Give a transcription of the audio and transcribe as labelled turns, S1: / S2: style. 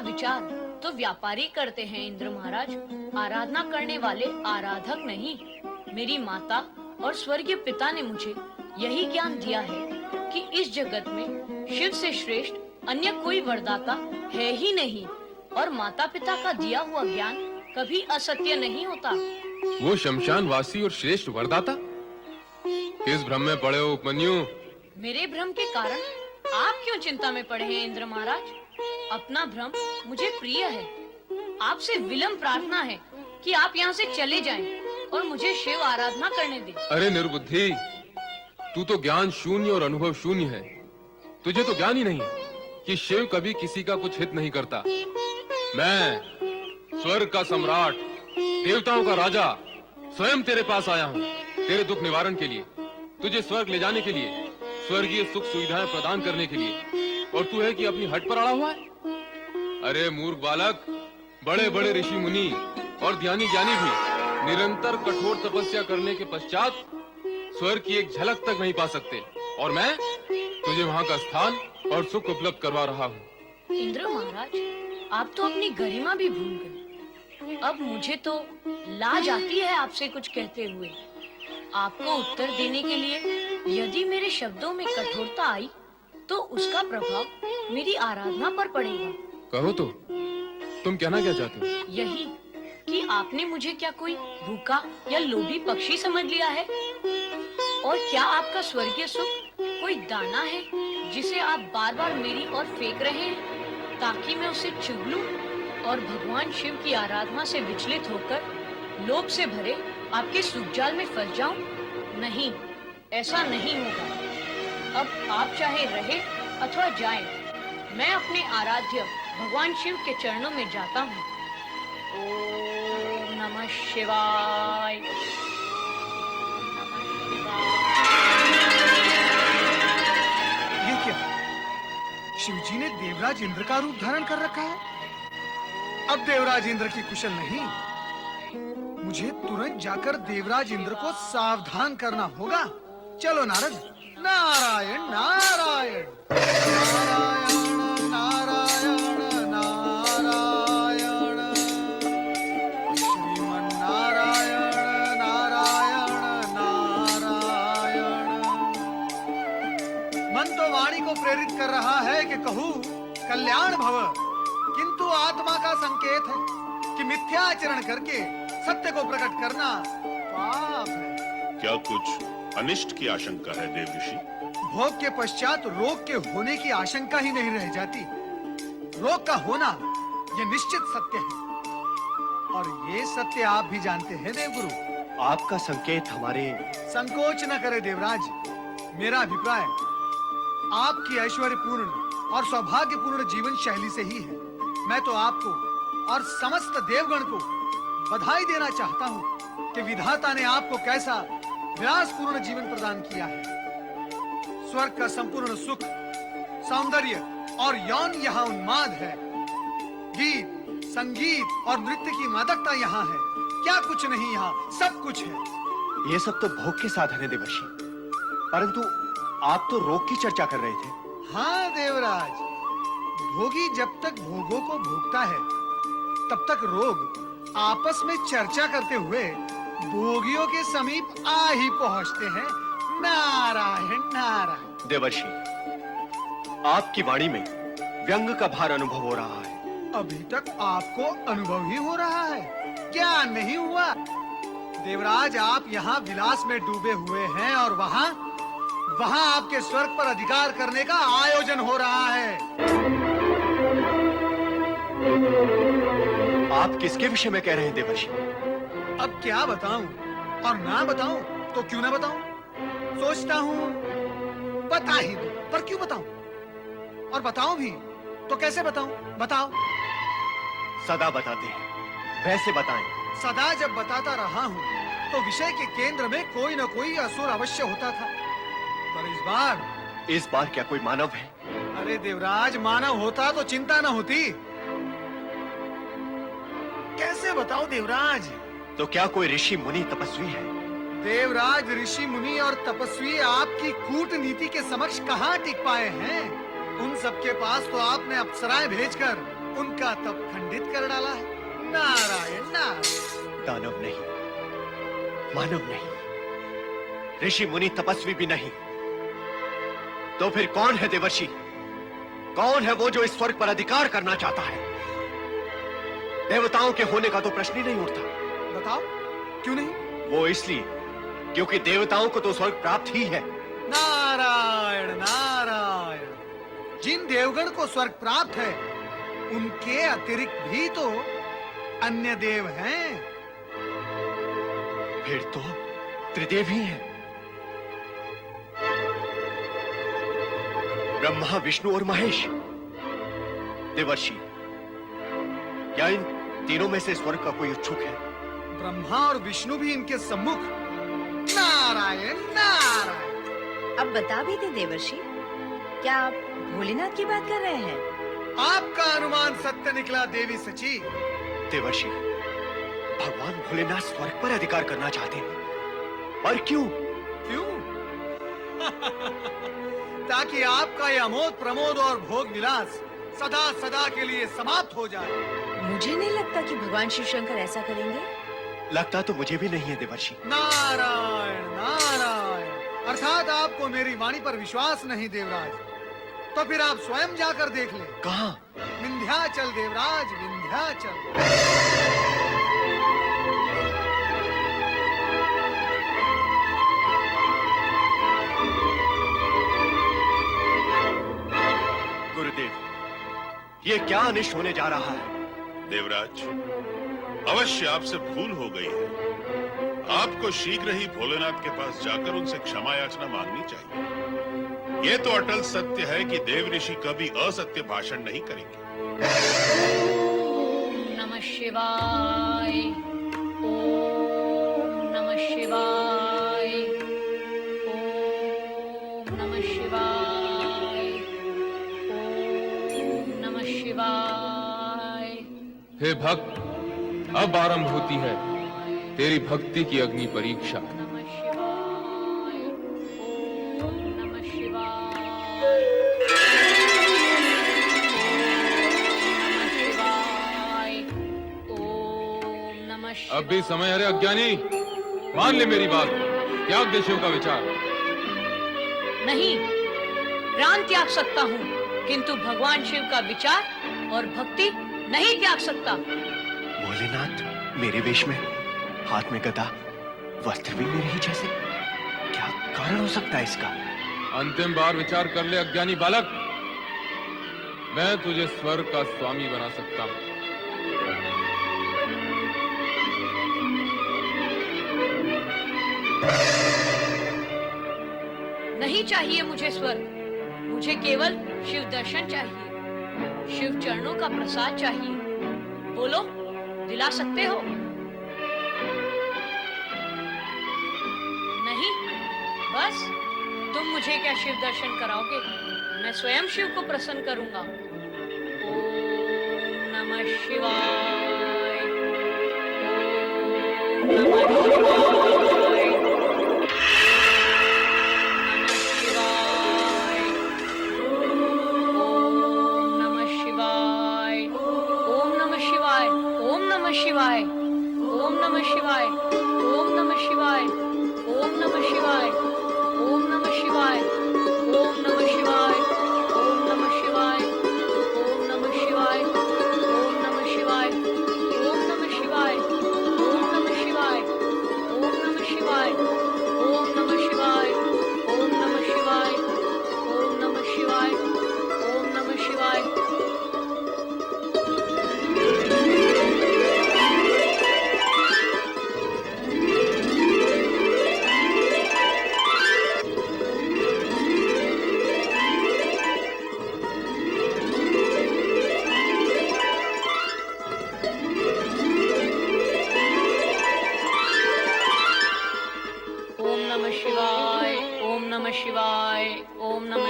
S1: विचार तो व्यापारी करते हैं इंद्र महाराज, आराधना करने वाले आराधक नहीं। मेरी माता और स्वर्गीय पिता ने मुझे यही ज्ञान दिया है कि इस जगत में शिव से श्रेष्ठ अन्य कोई वरदाता है ही नहीं, और माता पिता का दिया हुआ ज्ञान कभी असत्य नहीं होता।
S2: वो शमशान वासी और श्रेष्ठ वरदाता? किस भ्रम में पड़े हो उपमन्यु?
S1: मेरे भ्रम के कारण आप क्यों चिंता में पड़े हैं इंद्र महाराज? अपना भ्रम मुझे प्रिय है। आपसे विलंब प्रार्थना है कि आप यहाँ से चले जाएं और मुझे शिव आराधना करने दें।
S2: अरे निर्बुद्धि, तू तो ज्ञान शून्य और अनुभव शून्य है। तुझे तो ज्ञान ही नहीं है कि शिव कभी किसी का कुछ हित नहीं करता। मैं स्वर्ग का सम्राट, देवताओं का राजा, स्वयं तेरे पास आया हूँ तेरे दुख निवारण के लिए, तुझे स्वर्ग ले जाने के लिए, स्वर्गीय सुख सुविधाएं प्रदान करने के लिए, और तू है कि अपनी हट पर अड़ा हुआ है। अरे मूर्ख बालक, बड़े बड़े ऋषि मुनि और ध्यानी ज्ञानी भी निरंतर कठोर तपस्या करने के पश्चात स्वर्ग की एक झलक तक नहीं पा सकते, और मैं तुझे वहाँ का स्थान और सुख उपलब्ध करवा रहा हूँ।
S1: इंद्र महाराज, आप तो अपनी गरिमा भी भूल गए। अब मुझे तो लाज आती है आपसे कुछ कहते हुए। आपको उत्तर देने के लिए यदि मेरे शब्दों में कठोरता आई तो उसका प्रभाव मेरी आराधना पर पड़ेगा।
S2: कहो तो, तुम कहना क्या चाहते हो?
S1: यही कि आपने मुझे क्या कोई भूखा या लोभी पक्षी समझ लिया है, और क्या आपका स्वर्गीय सुख कोई दाना है जिसे आप बार बार मेरी ओर फेंक रहे हैं ताकि मैं उसे चुग लूं और भगवान शिव की आराधना से विचलित होकर लोभ से भरे आपके सुखजाल में फंस जाऊं? नहीं, ऐसा नहीं होगा। अब आप चाहे रहे अथवा जाएं, मैं अपने आराध्य भगवान शिव के चरणों में जाता हूँ। ओम नमः शिवाय।
S3: ये क्या? शिवजी ने देवराज इंद्र का रूप धारण कर रखा है। अब देवराज इंद्र की कुशल नहीं, मुझे तुरंत जाकर देवराज इंद्र को सावधान करना होगा। चलो नारद। नारायण नारायण नारायण नारायण नारायण, श्रीमन नारायण नारायण नारायण। मन तो वाणी को प्रेरित कर रहा है कि कहूँ कल्याण भव, किंतु आत्मा का संकेत है कि मिथ्याचरण करके सत्य को प्रकट करना पाप है।
S4: क्या कुछ अनिष्ट की आशंका है देव ऋषि?
S3: भोग के पश्चात रोग के होने की आशंका ही नहीं रह जाती। रोग का होना यह निश्चित सत्य है, और ये सत्य आप भी जानते हैं देवगुरु।
S5: आपका संकेत हमारे।
S3: संकोच न करे देवराज। मेरा अभिप्राय आपकी ऐश्वर्यपूर्ण और सौभाग्यपूर्ण जीवन शैली से ही है। मैं तो आपको और समस्त देवगण को बधाई देना चाहता हूँ कि विधाता ने आपको कैसा विलासपूर्ण जीवन प्रदान किया है। स्वर्ग का संपूर्ण सुख, सौंदर्य और यौन यहाँ उन्माद है। गीत, संगीत और नृत्य की मादकता यहाँ है। क्या कुछ नहीं, यहाँ सब कुछ है।
S5: ये सब तो भोग के साधन है देवर्षि, परंतु आप तो रोग की चर्चा कर रहे थे।
S3: हाँ देवराज, भोगी जब तक भोगों को भोगता है तब तक रोग आपस में चर्चा करते हुए भोगियों के समीप आ ही पहुंचते हैं। नारायण नारायण।
S5: देवर्षि, आपकी वाणी में व्यंग का भार अनुभव हो रहा है।
S3: अभी तक आपको अनुभव ही हो रहा है, क्या नहीं हुआ? देवराज, आप यहाँ विलास में डूबे हुए हैं और वहाँ आपके स्वर्ग पर अधिकार करने का आयोजन हो रहा है।
S5: आप किसके विषय में कह रहे हैं देवर्षि?
S3: अब क्या बताऊं, और ना बताऊं तो क्यों ना बताऊं? सोचता हूं बता ही दूं, पर क्यों बताऊं? और बताऊं भी तो कैसे बताऊं? बताओ।
S5: सदा बताते हैं, वैसे बताएं।
S3: सदा जब बताता रहा हूं तो विषय के केंद्र में कोई न कोई असुर अवश्य होता था, पर इस बार
S5: क्या कोई मानव है?
S3: अरे देवराज, मानव होता तो चिंता न होती। कैसे बताओ देवराज?
S5: तो क्या कोई ऋषि मुनि तपस्वी है?
S3: देवराज, ऋषि मुनि और तपस्वी आपकी कूटनीति के समक्ष कहाँ टिक पाए हैं? उन सबके पास तो आपने अप्सराएं भेजकर उनका तप खंडित कर डाला है। नारायण नारायण।
S5: दानव नहीं, मानव नहीं, ऋषि मुनि तपस्वी भी नहीं, तो फिर कौन है देवर्षि? कौन है वो जो इस स्वर्ग पर अधिकार करना चाहता है? देवताओं के होने का तो प्रश्न ही नहीं उठता।
S3: बताओ क्यों नहीं?
S5: वो इसलिए क्योंकि देवताओं को तो स्वर्ग प्राप्त ही है।
S3: नारायण नारायण। जिन देवगण को स्वर्ग प्राप्त है उनके अतिरिक्त भी तो अन्य देव हैं।
S5: फिर तो त्रिदेव ही हैं। ब्रह्मा, विष्णु और महेश। देवर्षि, क्या इन तीनों में से स्वर्ग का कोई इच्छुक है?
S3: ब्रह्मा और विष्णु भी इनके सम्मुख। नारायण नारायण।
S6: अब बता भी दे देवर्षि, क्या आप भोलेनाथ की बात कर रहे हैं?
S3: आपका अनुमान सत्य निकला देवी सची।
S5: देवर्षि, भगवान भोलेनाथ स्वर्ग पर अधिकार करना चाहते हैं। और क्यों?
S3: क्यों? ताकि आपका यह अमोद प्रमोद और भोग विलास सदा सदा के लिए समाप्त हो जाए।
S6: मुझे नहीं लगता कि भगवान शिव शंकर ऐसा करेंगे।
S5: लगता तो मुझे भी नहीं है देवर्षि।
S3: नारायण नारायण। अर्थात आपको मेरी वाणी पर विश्वास नहीं देवराज। तो फिर आप स्वयं जाकर देख लें।
S5: कहाँ?
S3: विंध्याचल देवराज, विंध्याचल।
S5: गुरुदेव, ये क्या अनिष्ट होने जा रहा है?
S4: देवराज, अवश्य आपसे भूल हो गई है। आपको शीघ्र ही भोलेनाथ के पास जाकर उनसे क्षमा याचना मांगनी चाहिए। ये तो अटल सत्य है कि देव ऋषि कभी असत्य भाषण नहीं करेंगे।
S1: ओम नमः शिवाय। ओम नमः शिवाय। ओम नमः शिवाय। ओम नमः शिवाय।
S2: हे भक्त, अब आरंभ होती है तेरी भक्ति की अग्नि परीक्षा।
S1: नमः शिवाय। ओम नमः शिवाय। ओम नमः शिवाय।
S2: अब भी समय है रे अज्ञानी, मान ले मेरी बात, त्याग दे शिव का विचार।
S1: नहीं, प्राण त्याग सकता हूँ, किंतु भगवान शिव का विचार और भक्ति नहीं त्याग सकता।
S5: भोलेनाथ मेरे वेश में, हाथ में गदा, वस्त्र भी मेरे ही जैसे। क्या कारण हो सकता है इसका?
S2: अंतिम बार विचार कर ले अज्ञानी बालक, मैं तुझे स्वर्ग का स्वामी बना सकता हूँ।
S1: नहीं चाहिए मुझे स्वर्ग, मुझे केवल शिव दर्शन चाहिए, शिव चरणों का प्रसाद चाहिए। बोलो, दिला सकते हो? नहीं, बस तुम मुझे क्या शिव दर्शन कराओगे? मैं स्वयं शिव को प्रसन्न करूंगा। ओम नमः शिवाय। ओम नमः शिवाय। शिवाय। ओम नमः शिवाय। ओम नमः शिवाय। ओम नमः शिवाय। ओम नमः शिवाय। ओम नमः शिवाय। ओम नमः शिवाय। ओम नमः शिवाय। ओम नमः शिवाय। ओम नमः शिवाय। ओम नमः शिवाय। ओम नमः शिवाय। ओम नमः शिवाय। ओम नमः शिवाय। ओम नमः शिवाय। ओम नमः शिवाय। ओम नमः शिवाय। ओम नमः शिवाय। ओम नमः